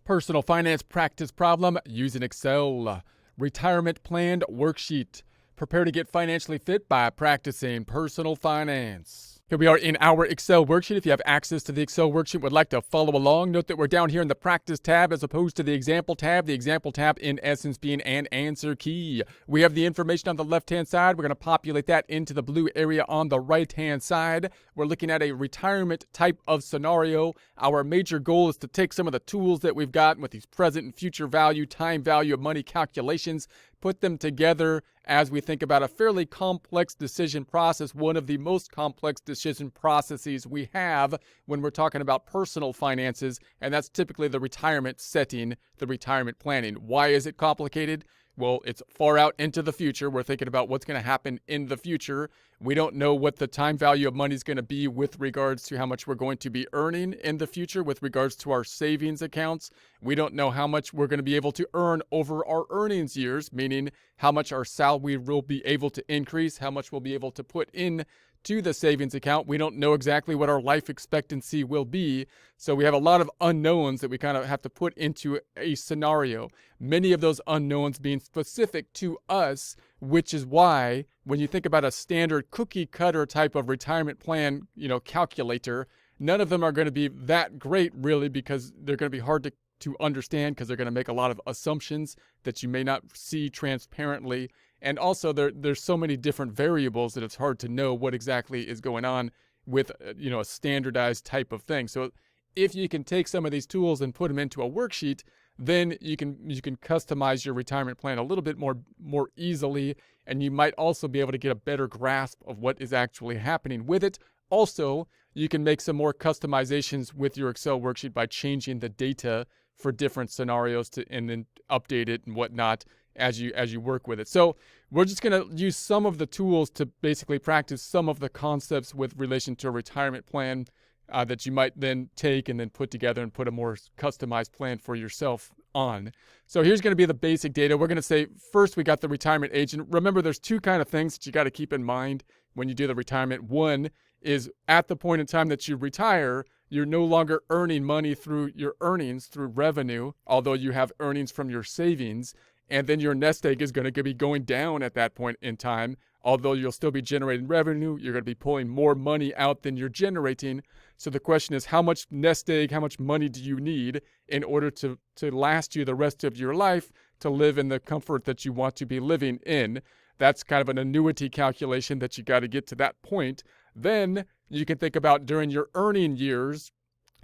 Personal finance practice problem using Excel. Retirement plan worksheet. Prepare to get financially fit by practicing personal finance. Here we are in our Excel worksheet. If you have access to the Excel worksheet, would like to follow along, note that we're down here in the practice tab as opposed to the example tab. The example tab in essence being an answer key. We have the information on the left-hand side. We're going to populate that into the blue area on the right-hand side. We're looking at a retirement type of scenario. Our major goal is to take some of the tools that we've got with these present and future value, time value of money calculations, put them together as we think about a fairly complex decision process, one of the most complex decision processes we have when we're talking about personal finances, and that's typically the retirement setting, the retirement planning. Why is it complicated? Well, it's far out into the future. We're thinking about what's going to happen in the future. We don't know what the time value of money is going to be with regards to how much we're going to be earning in the future with regards to our savings accounts. We don't know how much we're going to be able to earn over our earnings years, meaning how much our salary will be able to increase, how much we'll be able to put in to the savings account. We don't know exactly what our life expectancy will be. So we have a lot of unknowns that we kind of have to put into a scenario. Many of those unknowns being specific to us, which is why when you think about a standard cookie cutter type of retirement plan, calculator, none of them are going to be that great really because they're going to be hard to understand because they're going to make a lot of assumptions that you may not see transparently. And also, there's so many different variables that it's hard to know what exactly is going on with, a standardized type of thing. So if you can take some of these tools and put them into a worksheet, then you can customize your retirement plan a little bit more easily, and you might also be able to get a better grasp of what is actually happening with it. Also, you can make some more customizations with your Excel worksheet by changing the data for different scenarios and then update it and whatnot as you work with it. So we're just going to use some of the tools to basically practice some of the concepts with relation to a retirement plan that you might then take and then put together and put a more customized plan for yourself on. So here's going to be the basic data. We're going to say first we got the retirement age. And remember, there's two kind of things that you got to keep in mind when you do the retirement. One is at the point in time that you retire, you're no longer earning money through your earnings, through revenue, although you have earnings from your savings. And then your nest egg is going to be going down at that point in time. Although you'll still be generating revenue, you're going to be pulling more money out than you're generating. So the question is, how much nest egg, how much money do you need in order to last you the rest of your life to live in the comfort that you want to be living in? That's kind of an annuity calculation that you got to get to that point. Then you can think about during your earning years,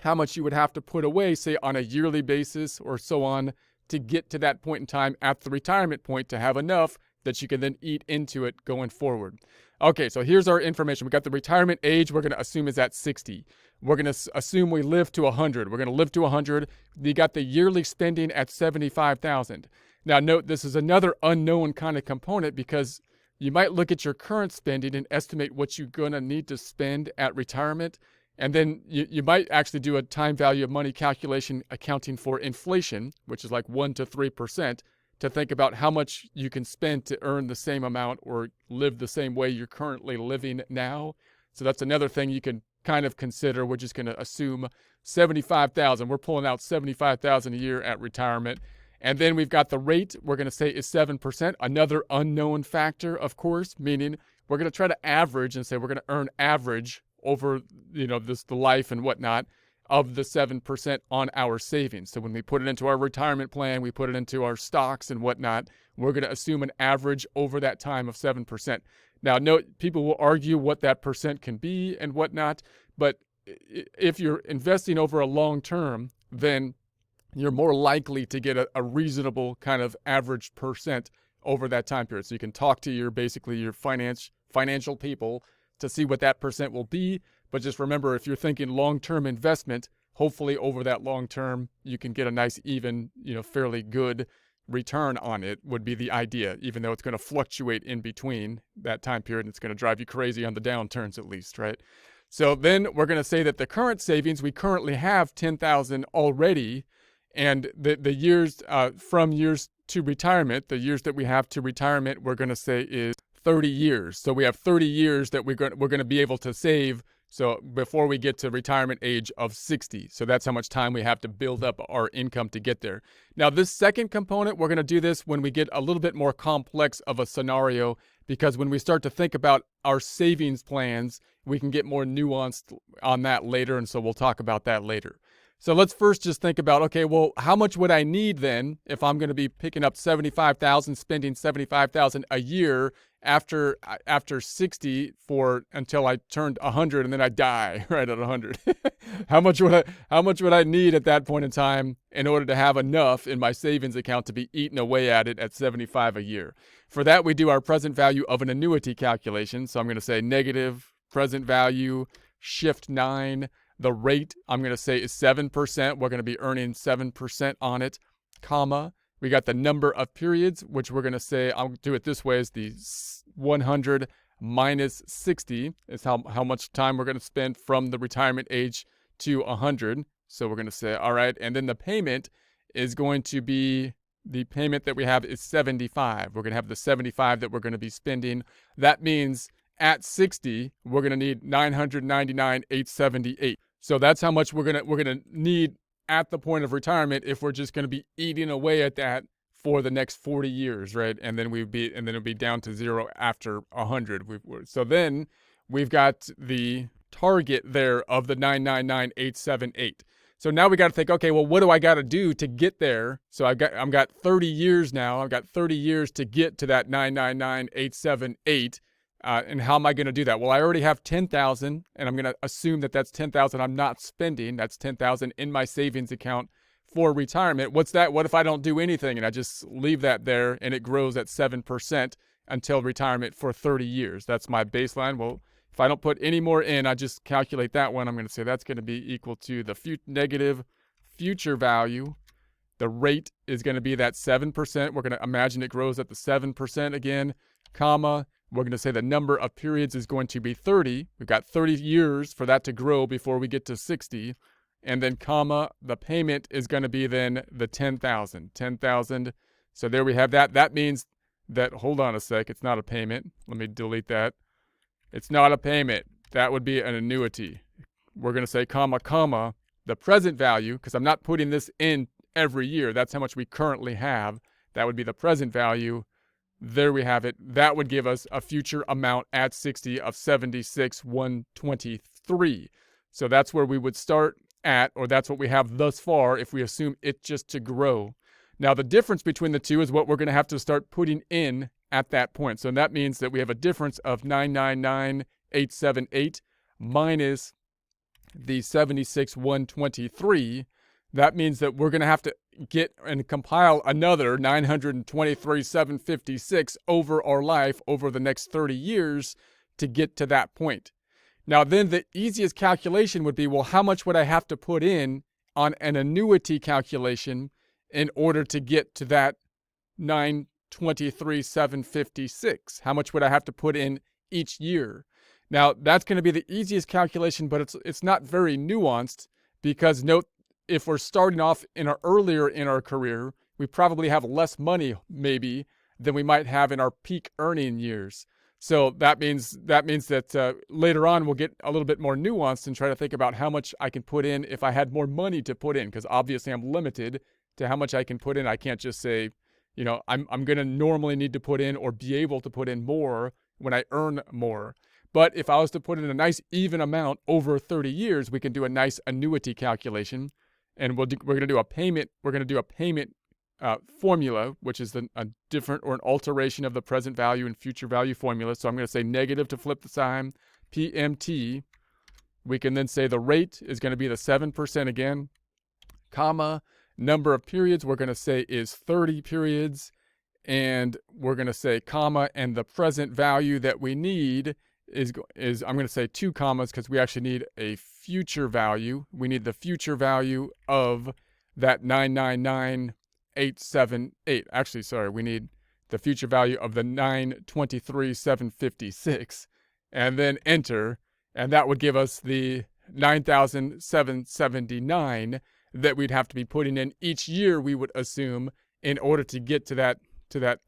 how much you would have to put away, say on a yearly basis or so on, to get to that point in time at the retirement point to have enough that you can then eat into it going forward. Okay, so here's our information. We got the retirement age we're going to assume is at 60. We're going to assume we live to 100. We're going to live to 100. You got the yearly spending at $75,000. Now note, this is another unknown kind of component because you might look at your current spending and estimate what you're going to need to spend at retirement. And then you might actually do a time value of money calculation accounting for inflation, which is like 1 to 3%, to think about how much you can spend to earn the same amount or live the same way you're currently living now. So that's another thing you can kind of consider. We're just going to assume $75,000. We're pulling out $75,000 a year at retirement. And then we've got the rate we're going to say is 7%, another unknown factor, of course, meaning we're going to try to average and say we're going to earn average over, the life and whatnot of the 7% on our savings. So when we put it into our retirement plan, we put it into our stocks and whatnot, we're going to assume an average over that time of 7%. Now, note, people will argue what that percent can be and whatnot, but if you're investing over a long term, then you're more likely to get a reasonable kind of average percent over that time period. So you can talk to your financial people to see what that percent will be. But just remember, if you're thinking long-term investment, hopefully over that long term, you can get a nice, even, fairly good return on it would be the idea, even though it's going to fluctuate in between that time period. And it's going to drive you crazy on the downturns at least, right? So then we're going to say that the current savings, we currently have $10,000 already. And the years from years to retirement, the years that we have to retirement, we're going to say is 30 years. So we have 30 years that we're going to be able to save So before we get to retirement age of 60. So that's how much time we have to build up our income to get there. Now, this second component, we're going to do this when we get a little bit more complex of a scenario, because when we start to think about our savings plans, we can get more nuanced on that later. And so we'll talk about that later. So let's first just think about, okay, well, how much would I need then if I'm going to be picking up $75,000, spending $75,000 a year after 60 for until I turned 100 and then I die right at 100? How much would I need at that point in time in order to have enough in my savings account to be eating away at it at 75 a year? For that, we do our present value of an annuity calculation. So I'm going to say negative present value, shift 9. The rate, I'm going to say, is 7%. We're going to be earning 7% on it, comma. We got the number of periods, which we're going to say, I'll do it this way, is the 100 minus 60 is how much time we're going to spend from the retirement age to 100. So we're going to say, all right, and then the payment is going to be, the payment that we have is 75. We're going to have the 75 that we're going to be spending. That means at 60, we're going to need $999,878. So that's how much we're gonna need at the point of retirement if we're just going to be eating away at that for the next 40 years, right? And then it'll be down to zero after 100. So then we've got the target there of the 999,878. So now we got to think, okay, well, what do I got to do to get there? So I've got 30 years now. I've got 30 years to get to that 999,878. And how am I going to do that? Well, I already have 10,000, and I'm going to assume that that's 10,000 I'm not spending. That's 10,000 in my savings account for retirement. What's that? What if I don't do anything and I just leave that there and it grows at 7% until retirement for 30 years? That's my baseline. Well, if I don't put any more in, I just calculate that one. I'm going to say that's going to be equal to the negative future value. The rate is going to be that 7%. We're going to imagine it grows at the 7% again, comma. We're going to say the number of periods is going to be 30. We've got 30 years for that to grow before we get to 60. And then comma, the payment is going to be then the 10,000. 10,000. So there we have that. That means that, hold on a sec, it's not a payment. Let me delete that. It's not a payment. That would be an annuity. We're going to say comma, comma, the present value, because I'm not putting this in every year. That's how much we currently have. That would be the present value. There we have it. That would give us a future amount at 60 of 76,123. So that's where we would start at, or that's what we have thus far if we assume it just to grow. Now, the difference between the two is what we're going to have to start putting in at that point. So that means that we have a difference of 999,878 minus the 76,123. That means that we're going to have to get and compile another 923,756 over our life over the next 30 years to get to that point. Now, then the easiest calculation would be, well, how much would I have to put in on an annuity calculation in order to get to that 923,756? How much would I have to put in each year? Now, that's going to be the easiest calculation, but it's not very nuanced, because note, if we're starting off earlier in our career, we probably have less money maybe than we might have in our peak earning years. So that means that later on we'll get a little bit more nuanced and try to think about how much I can put in if I had more money to put in, because obviously I'm limited to how much I can put in. I can't just say, I'm going to normally need to put in or be able to put in more when I earn more. But if I was to put in a nice even amount over 30 years, we can do a nice annuity calculation. And we're going to do a payment. We're going to do a payment formula, which is a different or an alteration of the present value and future value formula. So I'm going to say negative to flip the sign, PMT. We can then say the rate is going to be the 7% again, comma, number of periods we're going to say is 30 periods. And we're going to say comma, and the present value that we need is I'm going to say 2 commas because we actually need a future value. We need the future value of that 999,878. Actually, sorry, we need the future value of the 923,756, and then enter, and that would give us the 9,779 that we'd have to be putting in each year, we would assume, in order to get to that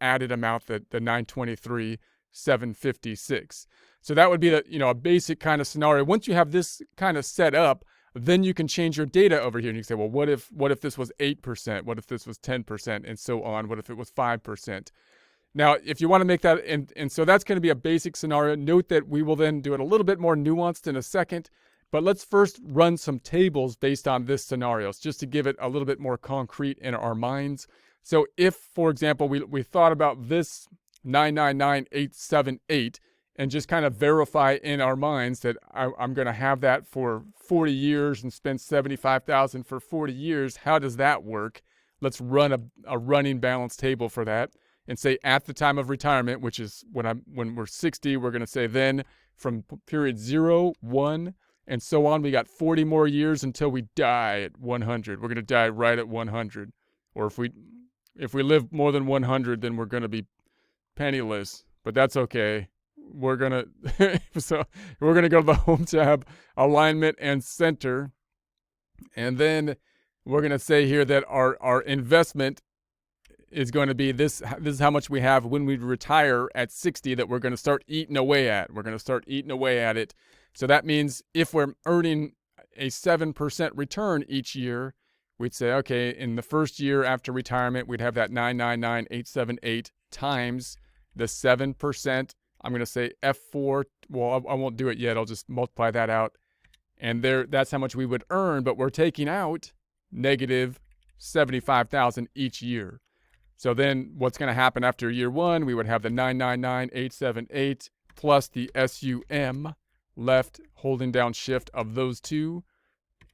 added amount, that the 923,756. 756. So that would be the, a basic kind of scenario. Once you have this kind of set up, then you can change your data over here. And you can say, well, what if this was 8%? What if this was 10%? And so on. What if it was 5%? Now, if you want to make that, and so that's going to be a basic scenario. Note that we will then do it a little bit more nuanced in a second. But let's first run some tables based on this scenario, just to give it a little bit more concrete in our minds. So if, for example, we thought about this 999,878 and just kind of verify in our minds that I'm going to have that for 40 years and spend $75,000 for 40 years, how does that work? Let's run a running balance table for that and say at the time of retirement, which is when we're 60, we're going to say then from period 0, 1, and so on, we got 40 more years until we die at 100. We're going to die right at 100. Or if we live more than 100, then we're going to be penniless, but that's okay. We're going to we're going to go to the Home tab, Alignment and Center. And then we're going to say here that our investment is going to be this is how much we have when we retire at 60 that we're going to start eating away at. We're going to start eating away at it. So that means if we're earning a 7% return each year, we'd say, okay, in the first year after retirement, we'd have that 999,878 times the 7%. I'm going to say F4. Well, I won't do it yet. I'll just multiply that out. And that's how much we would earn, but we're taking out negative 75,000 each year. So then what's going to happen after year 1, we would have the 999,878 plus the SUM left holding down shift of those two.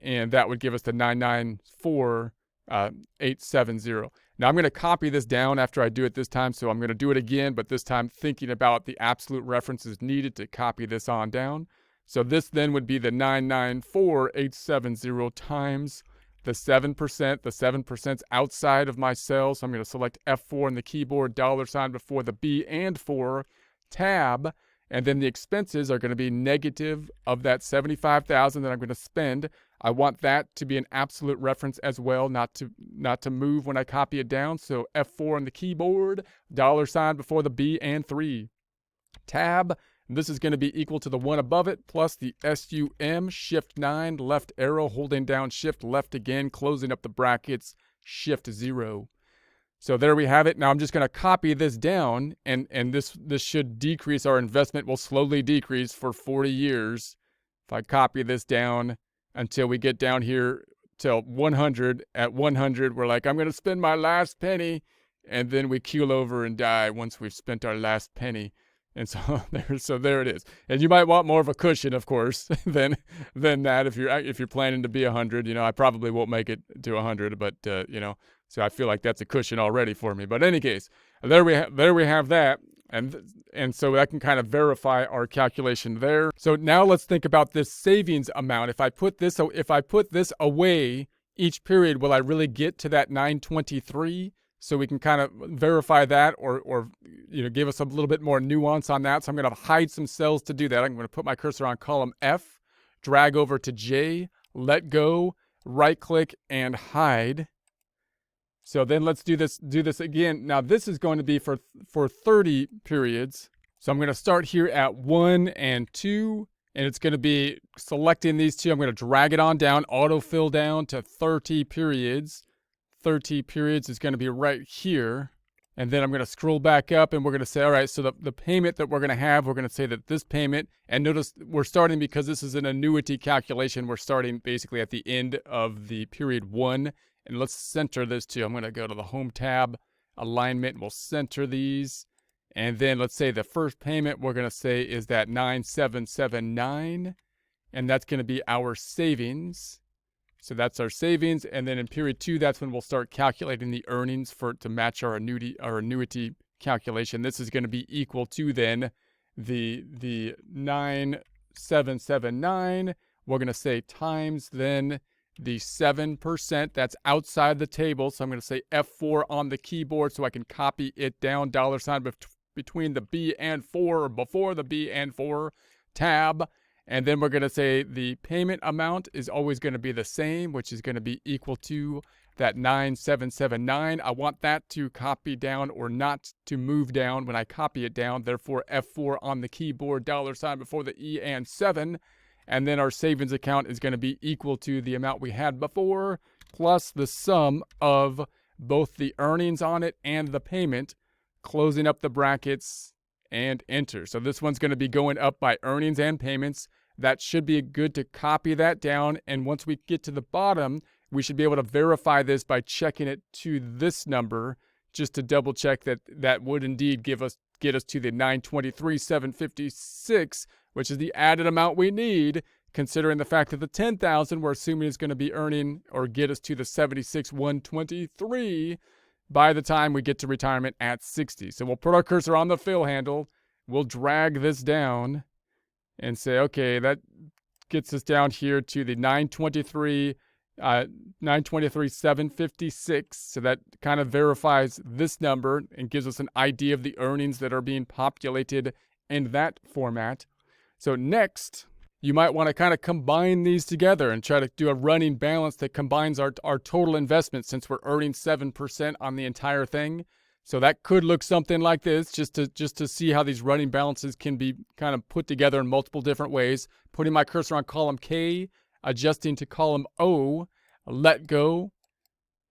And that would give us the 994,870. Now I'm going to copy this down after I do it this time. So I'm going to do it again, but this time thinking about the absolute references needed to copy this on down. So this then would be the 994,870 times the 7%. The 7%'s outside of my cell. So I'm going to select F4 on the keyboard, $ before the B and 4, tab. And then the expenses are going to be negative of that 75,000 that I'm going to spend. I want that to be an absolute reference as well, not to move when I copy it down. So F4 on the keyboard, $ before the B and 3, tab. This is going to be equal to the one above it plus the SUM, Shift 9, left arrow, holding down Shift left again, closing up the brackets, Shift 0. So there we have it. Now I'm just going to copy this down, and this should decrease. Our investment will slowly decrease for 40 years. If I copy this down until we get down here till 100, at 100, we're like, I'm going to spend my last penny, and then we keel over and die once we've spent our last penny. And so there it is. And you might want more of a cushion, of course, than that if you're planning to be 100. I probably won't make it to 100, but so I feel like that's a cushion already for me. But in any case, there we have that, and so that can kind of verify our calculation there. So now let's think about this savings amount. If I put this away each period, will I really get to that 923? So we can kind of verify that, or give us a little bit more nuance on that. So I'm going to hide some cells to do that. I'm going to put my cursor on column F, drag over to J, let go, right click, and hide. So then let's do this again. Now this is going to be for 30 periods. So I'm going to start here at 1 and 2, and it's going to be selecting these two. I'm going to drag it on down, autofill down to 30 periods. 30 periods is going to be right here. And then I'm going to scroll back up, and we're going to say, all right, so the payment that we're going to have, we're going to say that this payment, and notice we're starting, because this is an annuity calculation, we're starting basically at the end of the period 1. And let's center this too. I'm going to go to the Home tab, Alignment, we'll center these. And then let's say the first payment we're going to say is that 9,779. And that's going to be our savings. So that's our savings. And then in period 2, that's when we'll start calculating the earnings to match our annuity calculation. This is going to be equal to then the 9,779. We're going to say times then the 7%. That's outside the table. So I'm going to say F4 on the keyboard so I can copy it down, $ between the B and 4, or before the B and 4, tab. And then we're going to say the payment amount is always going to be the same, which is going to be equal to that 9779. I want that to copy down or not to move down when I copy it down. Therefore, F4 on the keyboard, $ before the E and 7. And then our savings account is going to be equal to the amount we had before, plus the sum of both the earnings on it and the payment, closing up the brackets and enter. So this one's going to be going up by earnings and payments. That should be good to copy that down. And once we get to the bottom, we should be able to verify this by checking it to this number, just to double check that that would indeed get us to the 923,756, which is the added amount we need, considering the fact that the 10,000 we're assuming is going to be earning or get us to the 76,123 by the time we get to retirement at 60. So we'll put our cursor on the fill handle, we'll drag this down and say, okay, that gets us down here to the 923,756. So that kind of verifies this number and gives us an idea of the earnings that are being populated in that format. So next, you might want to kind of combine these together and try to do a running balance that combines our total investment, since we're earning 7% on the entire thing. So that could look something like this, just to see how these running balances can be kind of put together in multiple different ways. Putting my cursor on column K, adjusting to column O, let go,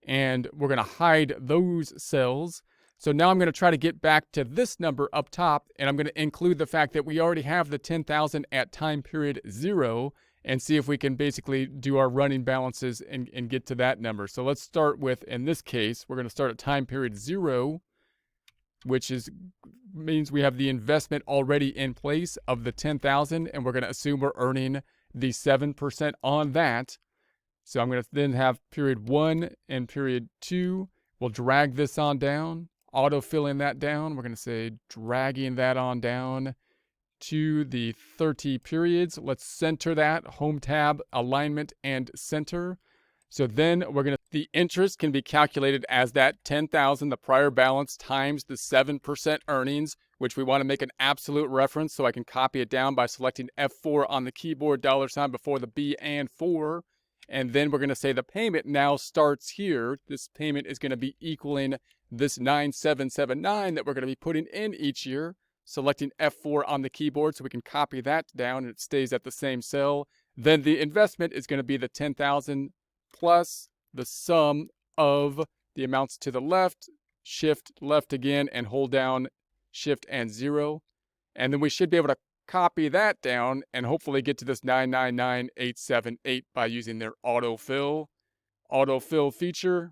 and we're going to hide those cells. So now I'm going to try to get back to this number up top, and I'm going to include the fact that we already have the 10,000 at time period 0, and see if we can basically do our running balances and get to that number. So let's start with, in this case, we're going to start at time period 0, which means we have the investment already in place of the 10,000, and we're going to assume we're earning the 7% on that. So I'm going to then have period 1 and period 2. We'll drag this on down, auto-filling that down. We're going to say dragging that on down to the 30 periods. Let's center that, home tab, alignment, and center. So then the interest can be calculated as that 10,000, the prior balance, times the 7% earnings, which we want to make an absolute reference, so I can copy it down by selecting F4 on the keyboard, $ before the B and 4. And then we're going to say the payment now starts here. This payment is going to be equaling this 9779 that we're going to be putting in each year. Selecting F4 on the keyboard so we can copy that down and it stays at the same cell. Then the investment is going to be the 10,000 plus the sum of the amounts to the left, shift left again, and hold down shift and 0. And then we should be able to copy that down and hopefully get to this 999,878 by using their autofill feature.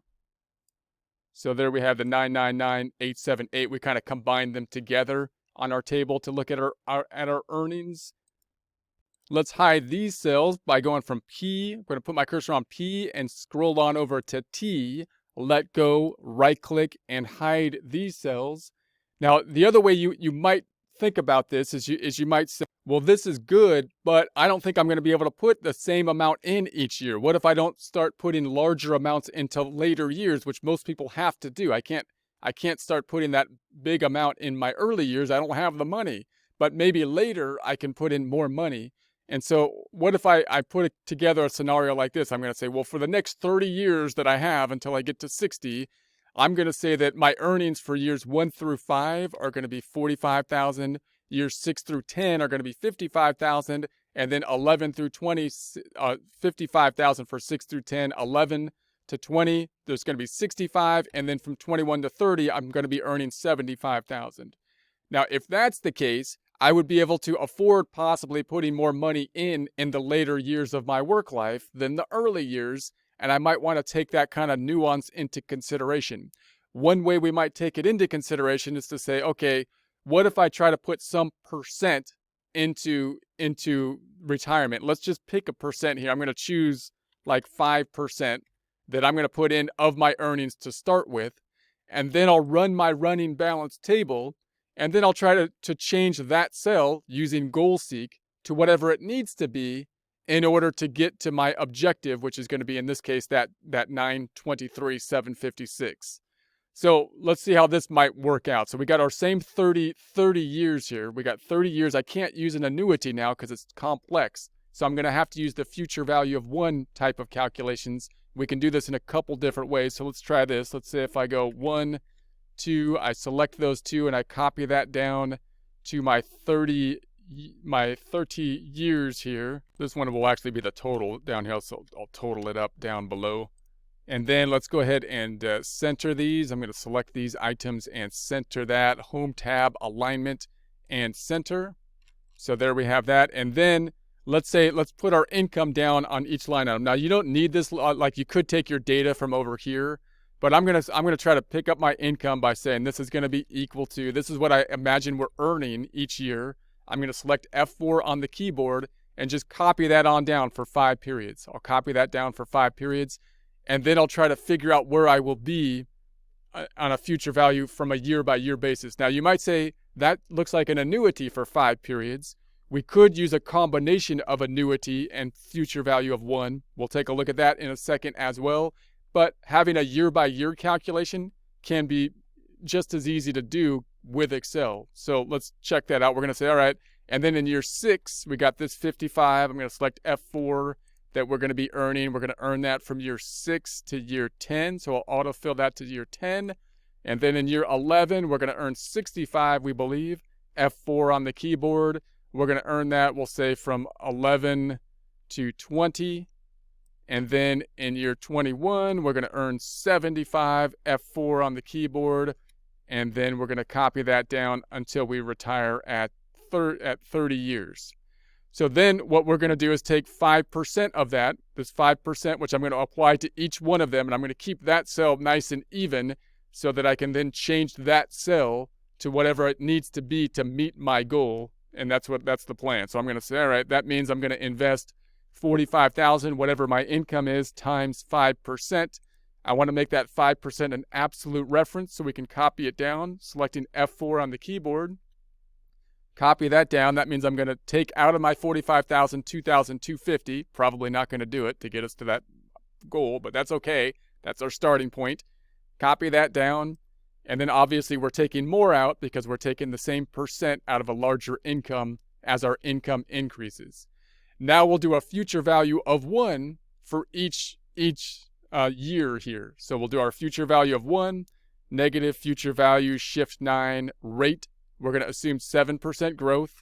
So there we have the 999,878. We kind of combined them together on our table to look at our earnings. Let's hide these cells by going from P. I'm going to put my cursor on P and scroll on over to T. Let go, right click, and hide these cells. Now, the other way you might think about this is you might say, well, this is good, but I don't think I'm going to be able to put the same amount in each year. What if I don't start putting larger amounts into later years, which most people have to do? I can't start putting that big amount in my early years. I don't have the money, but maybe later I can put in more money. And so what if I put together a scenario like this? I'm going to say, well, for the next 30 years that I have until I get to 60, I'm going to say that my earnings for years 1 through 5 are going to be 45,000. Years 6 through 10 are going to be 55,000. And then 11 through 20, 55,000 for 6 through 10, 11 to 20, there's going to be 65, and then from 21 to 30, I'm going to be earning 75,000. Now, if that's the case, I would be able to afford possibly putting more money in the later years of my work life than the early years, and I might want to take that kind of nuance into consideration. One way we might take it into consideration is to say, okay, what if I try to put some percent into retirement? Let's just pick a percent here. I'm going to choose like 5%. That I'm going to put in of my earnings to start with, and then I'll run my running balance table, and then I'll try to change that cell using goal seek to whatever it needs to be in order to get to my objective, which is going to be, in this case, that 923,756. So let's see how this might work out. So we got our same 30 years here. We got 30 years. I can't use an annuity now because it's complex. So I'm going to have to use the future value of 1 type of calculations we can do this in a couple different ways. So let's try this. Let's say if I go 1, 2, I select those two and I copy that down to my 30 years here. This one will actually be the total down here, so I'll total it up down below. And then let's go ahead and center these. I'm going to select these items and center that. Home tab, alignment, and center. So there we have that. And then let's put our income down on each line item. Now you don't need this, like you could take your data from over here, but I'm gonna try to pick up my income by saying this is going to be equal to, this is what I imagine we're earning each year. I'm going to select F4 on the keyboard and just copy that on down for 5 periods. I'll copy that down for 5 periods. And then I'll try to figure out where I will be on a future value from a year-by-year basis. Now, you might say that looks like an annuity for 5 periods. We could use a combination of annuity and future value of 1. We'll take a look at that in a second as well. But having a year-by-year calculation can be just as easy to do with Excel. So let's check that out. We're going to say, all right, and then in year 6, we got this 55. I'm going to select F4. That we're going to be earning. We're going to earn that from year 6 to year 10. So I'll autofill that to year 10. And then in year 11, we're going to earn 65, we believe. F4 on the keyboard. We're going to earn that, we'll say, from 11 to 20. And then in year 21, we're going to earn 75, F4 on the keyboard. And then we're going to copy that down until we retire at 30 years. So then what we're going to do is take 5% of that, this 5%, which I'm going to apply to each one of them, and I'm going to keep that cell nice and even so that I can then change that cell to whatever it needs to be to meet my goal, and that's the plan. So I'm going to say, all right, that means I'm going to invest $45,000, whatever my income is, times 5%. I want to make that 5% an absolute reference so we can copy it down, selecting F4 on the keyboard. Copy that down. That means I'm going to take out of my 45,000, 2,250. Probably not going to do it to get us to that goal, but that's okay. That's our starting point. Copy that down. And then obviously we're taking more out because we're taking the same percent out of a larger income as our income increases. Now we'll do a future value of 1 for each year here. So we'll do our future value of 1, negative future value, shift 9, rate. We're going to assume 7% growth,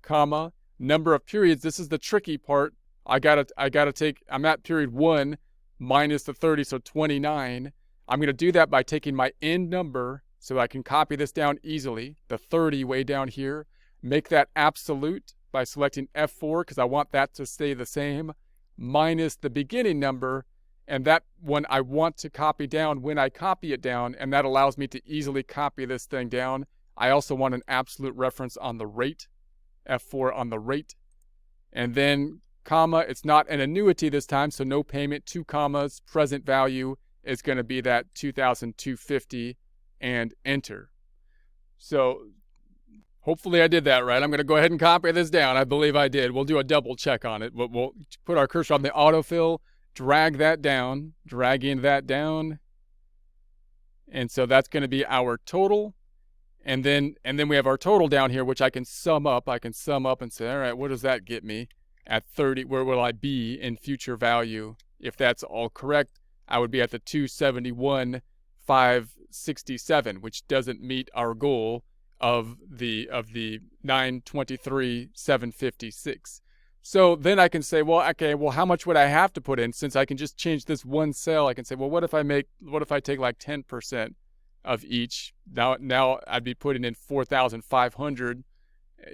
comma, number of periods. This is the tricky part. I'm at period 1 minus the 30, so 29. I'm going to do that by taking my end number so I can copy this down easily, the 30 way down here, make that absolute by selecting F4 because I want that to stay the same, minus the beginning number, and that one I want to copy down when I copy it down, and that allows me to easily copy this thing down. I also want an absolute reference on the rate, F4 on the rate. And then, comma, it's not an annuity this time, so no payment, 2 commas, present value is going to be that 2,250, and enter. So hopefully I did that right. I'm going to go ahead and copy this down. I believe I did. We'll do a double check on it. We'll put our cursor on the autofill, drag that down, dragging that down. And so that's going to be our total. And then we have our total down here, which I can sum up. I can sum up and say, all right, what does that get me at 30? Where will I be in future value? If that's all correct, I would be at the 271,567, which doesn't meet our goal of the 923,756. So then I can say, well, okay, well, how much would I have to put in? Since I can just change this one cell, I can say, well, what if I take like 10% of each? Now I'd be putting in 4,500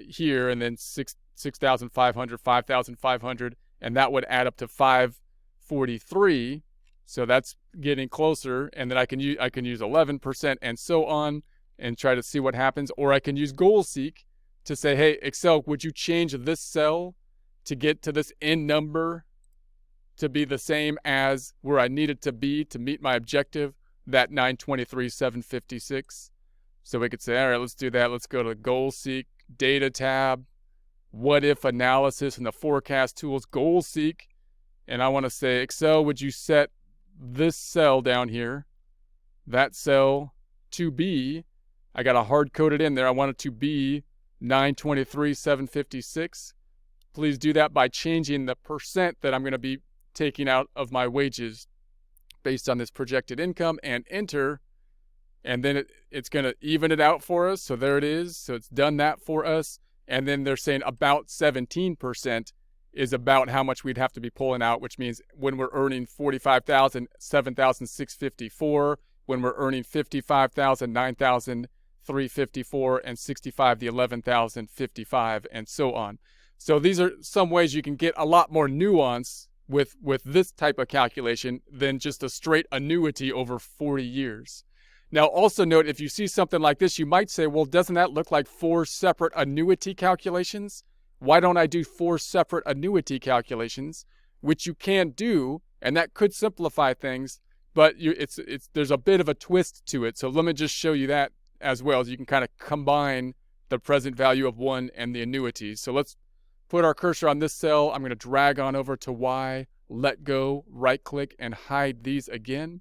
here, and then 6,500, 5,500, and that would add up to 543. So that's getting closer, and then I can use 11% and so on, and try to see what happens. Or I can use goal seek to say, hey, Excel, would you change this cell to get to this end number to be the same as where I need it to be to meet my objective, that 923,756. So we could say, all right, let's do that. Let's go to goal seek, data tab, what if analysis, and the forecast tools, goal seek. And I want to say, Excel, would you set this cell down here, that cell, to be, I got to hard code it in there. I want it to be 923,756. Please do that by changing the percent that I'm going to be taking out of my wages based on this projected income, and enter. And then it's going to even it out for us. So there it is. So it's done that for us. And then they're saying about 17% is about how much we'd have to be pulling out, which means when we're earning 45,000, 7,654, when we're earning 55,000, 9,354, and 65, the 11,055, and so on. So these are some ways you can get a lot more nuance with this type of calculation than just a straight annuity over 40 years. Now, also note, if you see something like this, you might say, well, doesn't that look like 4 separate annuity calculations? Why don't I do 4 separate annuity calculations? Which you can do, and that could simplify things, but there's a bit of a twist to it. So let me just show you that as well, so you can kind of combine the present value of one and the annuity. So let's put our cursor on this cell. I'm going to drag on over to Y, let go, right-click, and hide these again.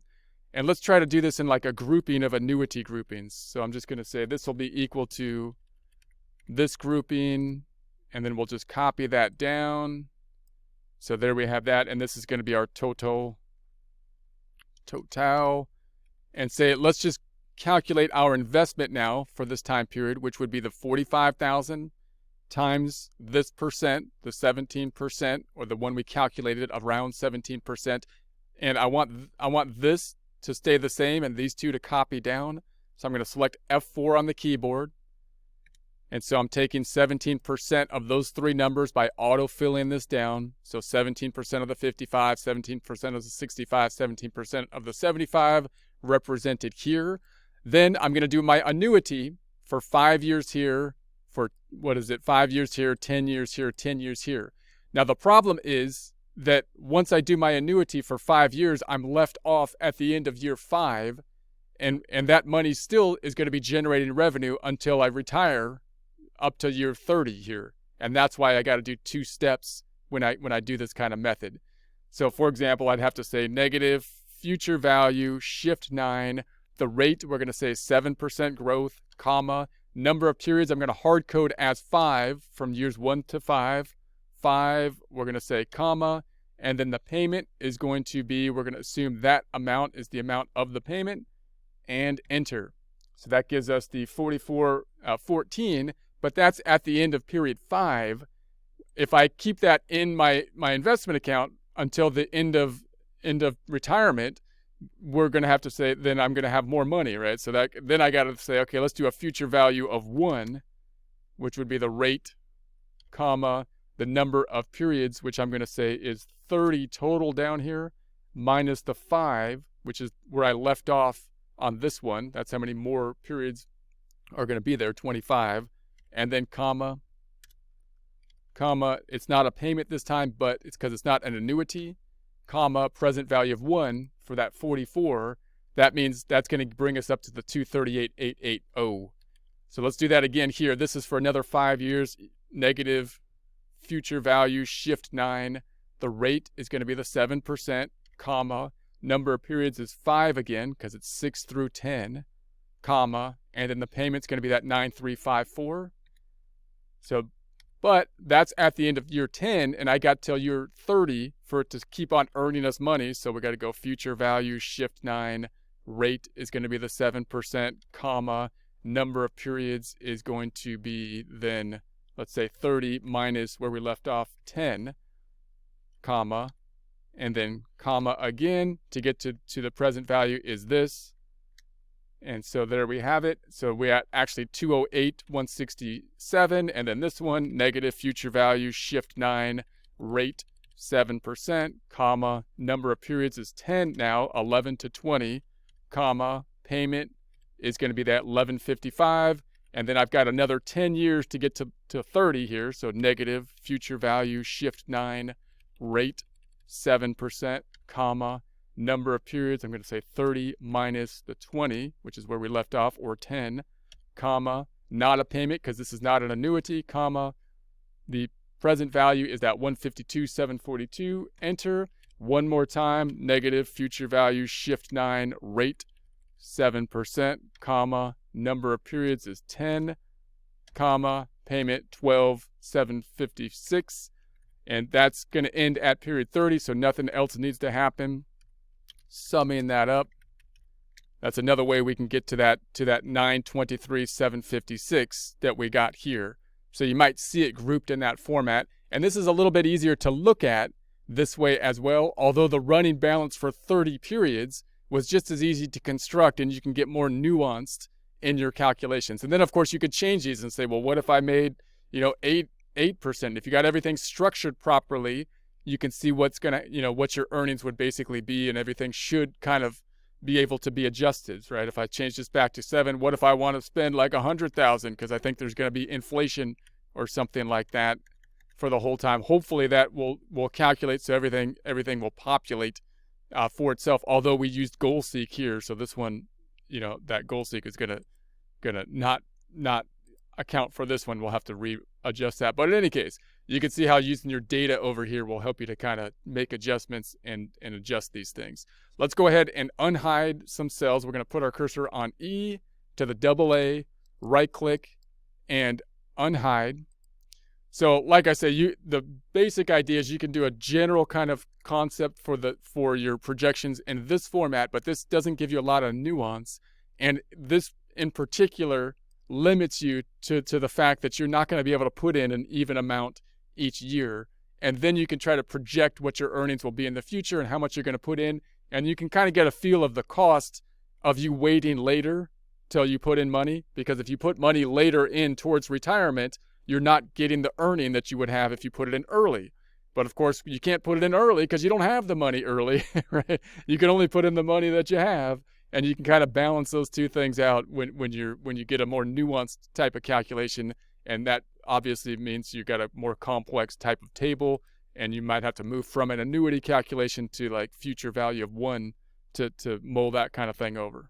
And let's try to do this in like a grouping of annuity groupings. So I'm just going to say this will be equal to this grouping, and then we'll just copy that down. So there we have that, and this is going to be our total. And say, let's just calculate our investment now for this time period, which would be the 45,000 times this percent, the 17%, or the one we calculated around 17%. And I want this to stay the same and these two to copy down. So I'm going to select F4 on the keyboard. And so I'm taking 17% of those 3 numbers by auto-filling this down. So 17% of the 55, 17% of the 65, 17% of the 75 represented here. Then I'm going to do my annuity for 5 years here, for 5 years here, 10 years here, 10 years here. Now the problem is that once I do my annuity for 5 years, I'm left off at the end of year 5, and that money still is going to be generating revenue until I retire up to year 30 here. And that's why I got to do 2 steps when I do this kind of method. So for example, I'd have to say negative future value, shift 9, the rate, we're going to say 7% growth, comma, number of periods, I'm going to hard code as 5 from years 1 to 5. 5, we're going to say comma, and then the payment is going to be, we're going to assume that amount is the amount of the payment, and enter. So that gives us the 44.14, but that's at the end of period 5. If I keep that in my investment account until the end of retirement, we're going to have to say, then I'm going to have more money, right? So that then I got to say, okay, let's do a future value of 1, which would be the rate, comma, the number of periods, which I'm going to say is 30 total down here, minus the 5, which is where I left off on this one. That's how many more periods are going to be there, 25. And then comma, it's not a payment this time, but it's because it's not an annuity, comma, present value of 1 for that 44. That means that's going to bring us up to the 238,880. So let's do that again here. This is for another 5 years, negative future value, shift 9. The rate is going to be the 7%, comma, number of periods is 5 again, because it's 6 through 10, comma, and then the payment's going to be that 9354. So, but that's at the end of year 10, and I got till year 30 for it to keep on earning us money. So we got to go future value, shift 9, rate is going to be the 7%, comma, number of periods is going to be then, let's say 30 minus where we left off, 10, comma, and then comma again to get to the present value is this. And so there we have it. So we at actually 208,167, and then this one, negative future value, shift 9, rate 7%, comma, number of periods is 10 now, 11 to 20, comma, payment is going to be that 1155, and then I've got another 10 years to get to 30 here, so negative future value, shift 9, rate 7%, comma, number of periods, I'm going to say 30 minus the 20, which is where we left off, or 10, comma, not a payment because this is not an annuity, comma, the present value is that 152,742, enter. One more time, negative future value, shift 9, rate 7%, comma, number of periods is 10, comma, payment 12,756, and that's going to end at period 30, so nothing else needs to happen. summing that up. That's another way we can get to that 923,756 that we got here. So you might see it grouped in that format. And this is a little bit easier to look at this way as well, although the running balance for 30 periods was just as easy to construct, and you can get more nuanced in your calculations. And then of course you could change these and say, well, what if I made, 8%? If you got everything structured properly, you can see what's gonna, what your earnings would basically be, and everything should kind of be able to be adjusted, right? If I change this back to 7, what if I want to spend like 100,000 because I think there's going to be inflation or something like that for the whole time? Hopefully that will calculate so everything will populate for itself. Although we used goal seek here, so this one, that goal seek is gonna not account for this one. We'll have to readjust that. But in any case, you can see how using your data over here will help you to kind of make adjustments and adjust these things. Let's go ahead and unhide some cells. We're going to put our cursor on E to the AA, right click, and unhide. So like I say, the basic idea is you can do a general kind of concept for your projections in this format, but this doesn't give you a lot of nuance. And this in particular limits you to the fact that you're not going to be able to put in an even amount each year. And then you can try to project what your earnings will be in the future and how much you're going to put in. And you can kind of get a feel of the cost of you waiting later till you put in money. Because if you put money later in towards retirement, you're not getting the earning that you would have if you put it in early. But of course, you can't put it in early because you don't have the money early, right? You can only put in the money that you have. And you can kind of balance those two things out when you get a more nuanced type of calculation. And that obviously means you got a more complex type of table, and you might have to move from an annuity calculation to like future value of 1 to mull that kind of thing over.